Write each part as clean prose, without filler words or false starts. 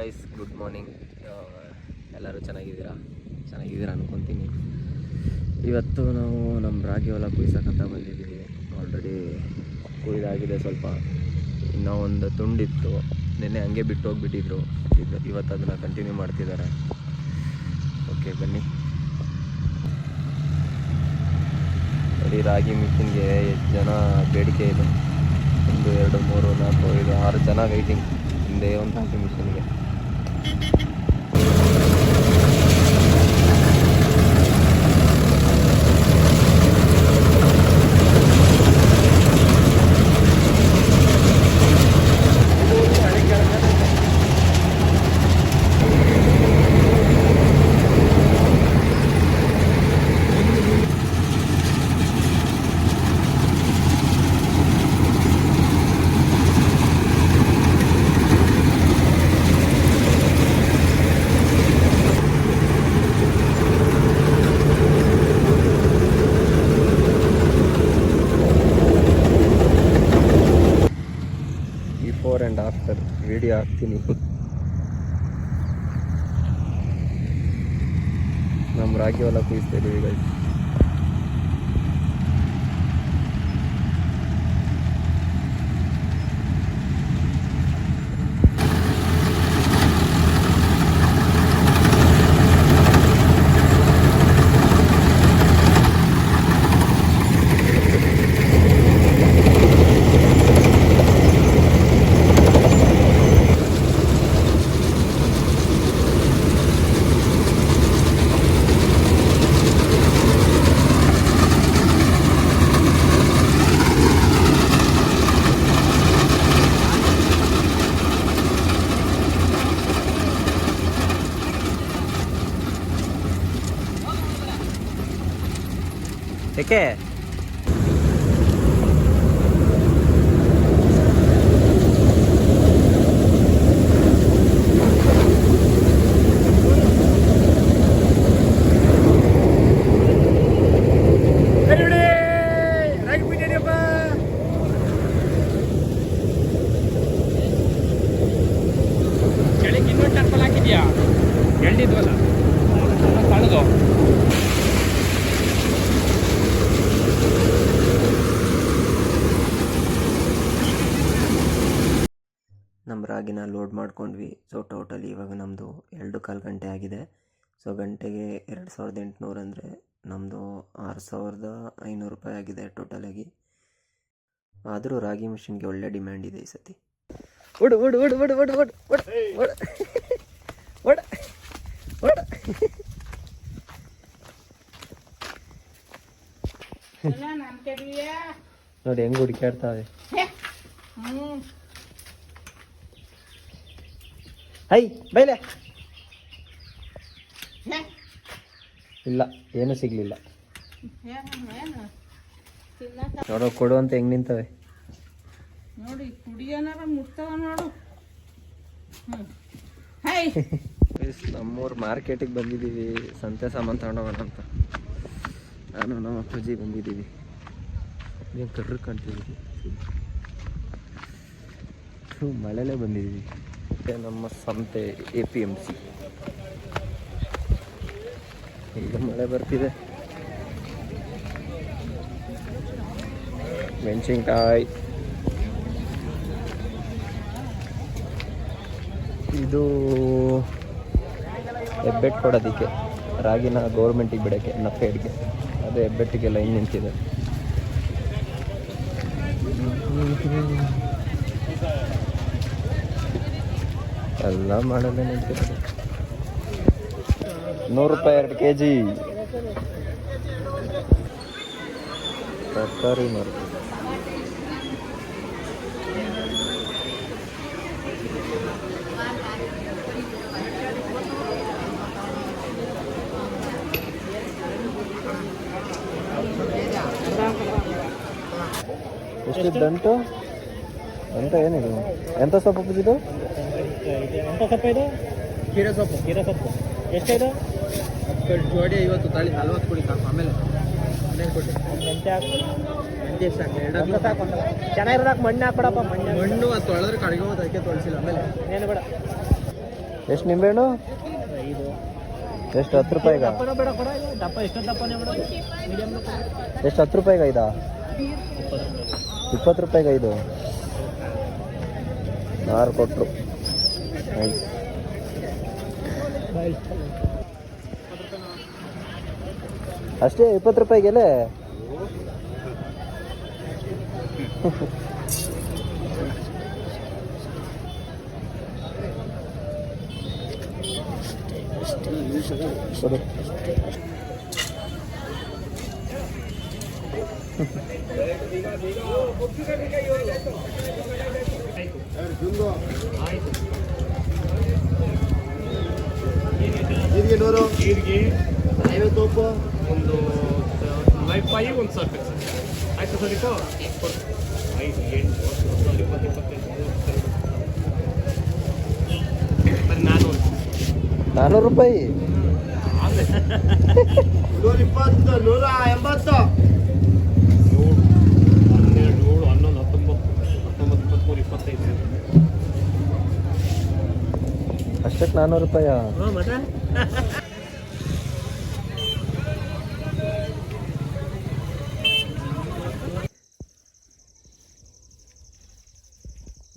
Guys, good morning. ಎಲ್ಲರೂ ಚೆನ್ನಾಗಿದ್ದೀರಾ ಅನ್ಕೊತೀನಿ. ಇವತ್ತು ನಾವು ನಮ್ಮ ರಾಗಿ ಹೊಲ ಕುಯ್ಸಕ್ಕಂತ ಬಂದಿದ್ದೀವಿ. ಆಲ್ರೆಡಿ ಕುಯ್ದಾಗಿದೆ. ಸ್ವಲ್ಪ ಇನ್ನೂ ಒಂದು ತುಂಡಿತ್ತು, ನಿನ್ನೆ ಹಂಗೆ ಬಿಟ್ಟು ಹೋಗ್ಬಿಟ್ಟಿದ್ರು. ಇವತ್ತು ಅದನ್ನು ಕಂಟಿನ್ಯೂ ಮಾಡ್ತಿದ್ದಾರೆ. ಓಕೆ, ಬನ್ನಿ. ನೋಡಿ, ರಾಗಿ ಮಿಷಿನ್ಗೆ ಎಷ್ಟು ಜನ ಬೇಡಿಕೆ ಇದೆ. 1 2 3 4 5 6 ಜನ ವೆಯ್ಟಿಂಗ್ ಹಿಂದೆ ಒಂದು ರಾಗಿ ಮಿಷಿನ್ಗೆ. ಬಿಫೋರ್ ಆ್ಯಂಡ್ ಆಫ್ಟರ್ ವಿಡಿಯೋ ಹಾಕ್ತೀನಿ. ನಮ್ಮ ರಾಗಿ ಹೊಲ ಕುಯ್ಸ್ತಾ ಇದೀವಿ ಗೈಸ್. ಏಕೆ ಚಳಿಗೆ ಇನ್ನೊಂದು ಟರ್ಪಲ್ ಹಾಕಿದ್ಯಾ? ಎಳ್ದಿದ್ವಲ್ಲ ತಣ್ಣದು. ನಮ್ಮ ರಾಗಿನ ಲೋಡ್ ಮಾಡ್ಕೊಂಡ್ವಿ. ಸೊ ಟೋಟಲಿ ಇವಾಗ ನಮ್ಮದು 2.25 ಗಂಟೆ ಆಗಿದೆ. ಸೊ ಗಂಟೆಗೆ 2800 ಅಂದರೆ ನಮ್ಮದು 6500 ರೂಪಾಯಿ ಆಗಿದೆ ಟೋಟಲಾಗಿ. ಆದರೂ ರಾಗಿ ಮಿಷಿನ್ಗೆ ಒಳ್ಳೆ ಡಿಮ್ಯಾಂಡ್ ಇದೆ ಈ ಸತಿ. ಓಡು ಓಡು ಓಡು ಓಡು ಓಡು ಓಡು ಓಡು ಓಡು ಓಡು. ನೋಡಿ ಹೆಂಗೆ ಹುಡುಕಾಡ್ತಾವೆ. ಹೈ ಬೈಲೆ. ಇಲ್ಲ, ಏನೂ ಸಿಗ್ಲಿಲ್ಲ. ನೋಡೋ ಕೊಡು ಅಂತ ಹೆಂಗ್ ನಿಂತವೆ ನೋಡಿ. ಕುಡಿಯೋನಾರ ಮುಟ್ತವ ನೋಡು. ನಮ್ಮೂರು ಮಾರ್ಕೆಟಿಗೆ ಬಂದಿದ್ದೀವಿ. ಸಂತೆ ಸಾಮಾನು ತಗೊಂಡೋಗೋಣ ಅಂತ ನಾನು ನಮ್ಮ ಅಪ್ಪಾಜಿ ಬಂದಿದ್ದೀವಿ. ನೀವು ಕರ್ರು ಕಾಣ್ತಿದ್ದೀವಿ. ಮಳೆಲೇ ಬಂದಿದ್ದೀವಿ. ನಮ್ಮ ಸಂತೆ APMC. ಈಗ ಮಳೆ ಬರ್ತಿದೆ. ಮೆಣಸಿನ್ಕಾಯಿ ಇದು ಹೆಬ್ಬೆಟ್ಟು ಕೊಡೋದಕ್ಕೆ, ರಾಗಿನ ಗೌರ್ಮೆಂಟಿಗೆ ಬಿಡೋಕ್ಕೆ, ನಫೆಡ್ಗೆ. ಅದು ಹೆಬ್ಬೆಟ್ಟಿಗೆ ಲೈನ್ ನಿಂತಿದೆ. ಎಲ್ಲ ಮಾಡಲ್ಲೇ ನಿಂತಿರೋದು. 100 ರೂಪಾಯಿ 2 kg ತರಕಾರಿ ಮಾರ್ಕೆಟ್. ಎಷ್ಟಿದ್ದಂಟು ಅಂತ ಏನಿದು? ಎಂಥ ಸೊಪ್ಪು ಪೂಜಿದು? ಎಂಥ ಸೊಪ್ಪು ಇದು? ಕೀರೆ ಸೊಪ್ಪು. ಎಷ್ಟಿದು? ಜೋಡಿ 50 ತಾಳಿ 40 ಕೊಡಿ ಸಾಕು. ಆಮೇಲೆ ಕೊಡಿ. ಮೆಂತ್ಯ ಹಾಕು. ಮೆಂತ್ಯ ಸಾಕು. ಸಾಕು. ಚೆನ್ನಾಗಿರೋದಾಕ ಮಣ್ಣು ಹಾಕ್ಬಿಡಪ್ಪ. ಮಣ್ಣು ಅದು ತೊಳೆದ್ರೆ ಕಡಿಗೆ ಹೋಗೋದು, ಅದಕ್ಕೆ ತೊಳಿಸಿಲ್ಲ. ಆಮೇಲೆ ಏನು ಬೇಡ. ಎಷ್ಟು ನಿಂಬೆಹಣ್ಣು? ಇದು ಎಷ್ಟು 10 ರೂಪಾಯಿಗ? ದಪ್ಪನ ಬೇಡ ಕೊಡ, ದಪ್ಪ ಎಷ್ಟೊಂದು ದಪ್ಪನೇ ಬೇಡ, ಮೀಡಿಯಮ್ ಎಷ್ಟು 10 ರೂಪಾಯಿಗ ಇದಾ? 20 ರೂಪಾಯಿಗ ಇದು 6 ಕೊಟ್ಟರು. ನೈಸ್. ಅಷ್ಟೇ 20 ರೂಪಾಯಿಗೆಲೆ? ಕೊಡು. ಜೀರಿಗೆ 100, ಜೀರಿಗೆ 50 ಉಪ್ಪು, ಒಂದು ಲೈಫ್ ಆಗಿ ಒಂದು ಸ್ವಲ್ಪ ಆಯ್ತು ಸರ್. ಇದು 5, 8, 20, 25, 400 400 ರೂಪಾಯಿ? 120, 180. 7, 11, 19, 23, 25. ಅಷ್ಟಕ್ಕೆ 400 ರೂಪಾಯ? ಮತ್ತೆ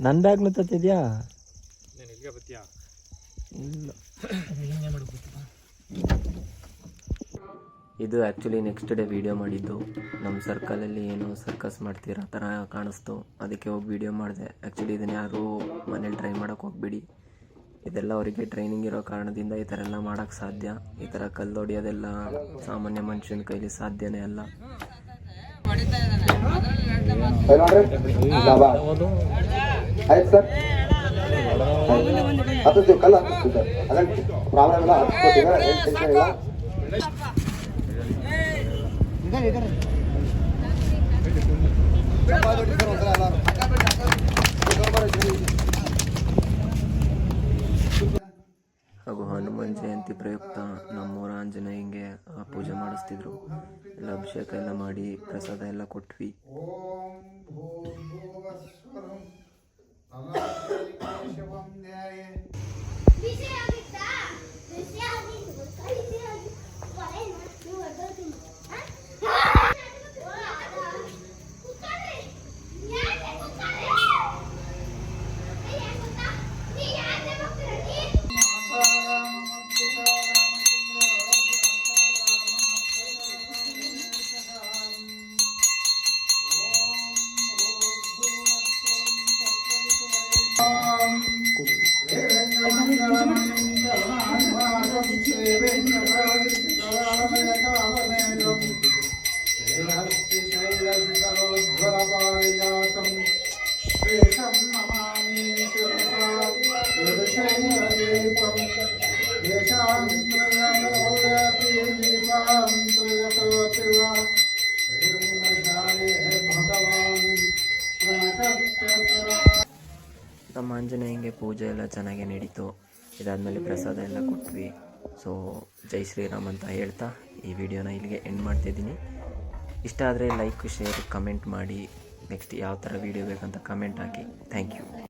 ನನ್ನ ಬ್ಯಾಗ್ನು ತತ್ತಿದ್ಯಾ? ನಾನು ಇಲ್ಲಿಗೆ ಬರ್ತೀಯಾ? ಇಲ್ಲ. ಹಿಂಗೆ ಮಾಡ್ಬೇಕು. ಇದು ಆ್ಯಕ್ಚುಲಿ ನೆಕ್ಸ್ಟ್ ಡೇ ವೀಡಿಯೋ ಮಾಡಿದ್ದು. ನಮ್ಮ ಸರ್ಕಲಲ್ಲಿ ಏನೋ ಸರ್ಕಸ್ ಮಾಡ್ತೀರ ಥರ ಕಾಣಿಸ್ತು, ಅದಕ್ಕೆ ಹೋಗಿ ವೀಡಿಯೋ ಮಾಡಿದೆ. ಆ್ಯಕ್ಚುಲಿ ಇದನ್ನು ಯಾರೂ ಮನೇಲಿ ಟ್ರೈ ಮಾಡೋಕ್ಕೆ ಹೋಗ್ಬಿಡಿ. ಇದೆಲ್ಲ ಅವರಿಗೆ ಟ್ರೈನಿಂಗ್ ಇರೋ ಕಾರಣದಿಂದ ಈ ಥರ ಎಲ್ಲ ಮಾಡೋಕ್ಕೆ ಸಾಧ್ಯ. ಈ ಥರ ಕಲ್ಲು ಹೊಡಿಯೋದೆಲ್ಲ ಸಾಮಾನ್ಯ ಮನುಷ್ಯನ ಕೈಲಿ ಸಾಧ್ಯನೇ ಅಲ್ಲ. ಆಯ್ತು ಸರ್, ಹತ್ತು ಕಲ್ಲ ಸರ್, ಅದಕ್ಕೆ ಪ್ರಾಬ್ಲಮ್ ಇಲ್ಲ, ಟೆನ್ಷನ್ ಇಲ್ಲ. ಹಾಗೂ ಹನುಮಾನ್ ಜಯಂತಿ ಪ್ರಯುಕ್ತ ನಮ್ಮೂರ ಆಂಜನೇಯಂಗೆ ಪೂಜೆ ಮಾಡಿಸ್ತಿದ್ರು. ಎಲ್ಲ ಅಭಿಷೇಕ ಎಲ್ಲ ಮಾಡಿ ಪ್ರಸಾದ ಎಲ್ಲ ಕೊಟ್ವಿ. ನಮ್ಮ ಆಂಜನೇಯಂಗೆ ಪೂಜೆ ಎಲ್ಲ ಚೆನ್ನಾಗೇ ನಡೀತು. ಇದಾದಮೇಲೆ ಪ್ರಸಾದ ಎಲ್ಲ ಕೊಟ್ವಿ. ಸೊ ಜೈ ಶ್ರೀರಾಮ್ ಅಂತ ಹೇಳ್ತಾ ಈ ವಿಡಿಯೋನ ಇಲ್ಲಿಗೆ ಎಂಡ್ ಮಾಡ್ತಾಯಿದ್ದೀನಿ. ಇಷ್ಟ ಆದರೆ ಲೈಕ್, ಶೇರ್, ಕಮೆಂಟ್ ಮಾಡಿ. ನೆಕ್ಸ್ಟ್ ಯಾವ ಥರ ವೀಡಿಯೋ ಬೇಕಂತ ಕಮೆಂಟ್ ಹಾಕಿ. Thank you.